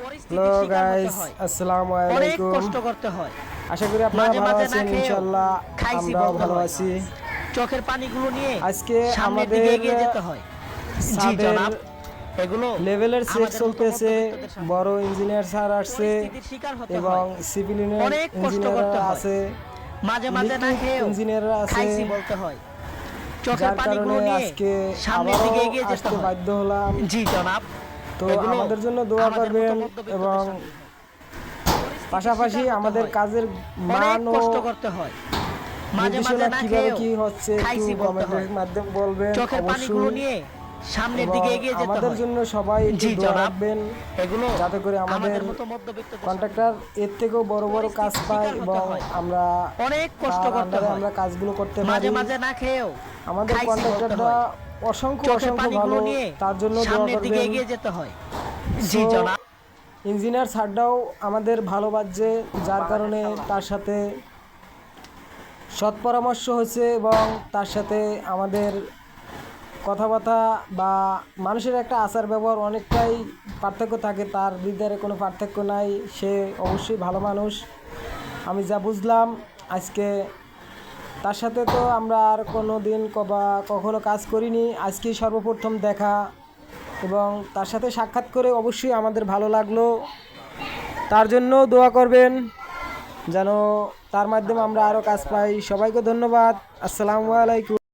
Hello guys, আসসালামু আলাইকুম। আশা করি আপনারা ভালো আছেন। ইনশাআল্লাহ আমরাও ভালো আছি। চোখের পানিগুলো নিয়ে আজকে সামনের দিকে আমাদের এগিয়ে যেতে হয়। জি ছাদের জনাব, এগুলো লেভেলের চেক আমাদের মতো চলতেছে। মধ্যবিত্তদের সামনে বড় ইঞ্জিনিয়ার স্যার আসছে পরিস্থিতির শিকার হতে এবং হয়। সিভিল অনেক কষ্ট ইঞ্জিনিয়াররা করতে হয়। আছে, মাঝে মাঝে না ইলেকট্রিক খেয়েও ইঞ্জিনিয়াররা আছে। খাইছি বলতে হয়। চোখের যার পানিগুলো কারণে নিয়ে আজকে সামনের আবারও দিকে এগিয়ে যেতে আসতে হয়। বাধ্য হলাম। জি জনাব, তো এগুলো আমাদের জন্য দোয়া আমাদের মতো করবেন মধ্যবিত্তদের এবং সামনে পাশাপাশি শিকার হতে আমাদের হয়। কাজের অনেক মান ও কষ্ট করতে হয়। মাঝে মাঝে নির্দেশনা না কিভাবে খেয়েও কি হচ্ছে একটু খাইছি বলতে হয়। কমেন্টের মাধ্যমে বলবেন চোখের পানিগুলো অবশ্যই। নিয়ে সামনের এবং দিকে এগিয়ে যেতে আমাদের হয়। জন্য সবাই একটু জি দোয়া জনাব, রাখবেন, এগুলো যাতে করে আমাদের মতো মধ্যবিত্তদের কন্ট্রাক্টর এর থেকেও বড় বড় কাজ পরিস্থিতির পায় শিকার হতে এবং হয়। আমরা অনেক কষ্ট তার করতে আন্ডারে হয়। আমরা কাজগুলো করতে মাঝে পারি। মাঝে না খেয়েও আমাদের খাইছি বলতে কন্ট্রাক্টরটা হয়। অসংখ্য চোখের অসংখ্য পানিগুলো ভালো, নিয়ে তার জন্য দোয়া সামনের দিকে করবেন। এগিয়ে যেতে হয়। জি সো জনাব, ইঞ্জিনিয়ার স্যারটাও আমাদের ভালো বাজছে, যার কারণে তার সাথে সৎ পরামর্শ হয়েছে এবং তার সাথে আমাদের কথাবার্তা বা মানুষের একটা আচার ব্যবহার অনেকটাই পার্থক্য থাকে। তার ভিতরে কোনো পার্থক্য নাই, সে অবশ্যই ভালো মানুষ। আমি যা বুঝলাম আজকে, তার সাথে তো আমরা আর কোনো দিন বা কখনো কাজ করিনি, আজকেই সর্বপ্রথম দেখা এবং তার সাথে সাক্ষাৎ করে অবশ্যই আমাদের ভালো লাগলো। তার জন্য দোয়া করবেন যেন তার মাধ্যমে আমরা আরও কাজ পাই। সবাইকে ধন্যবাদ। আসসালামু আলাইকুম।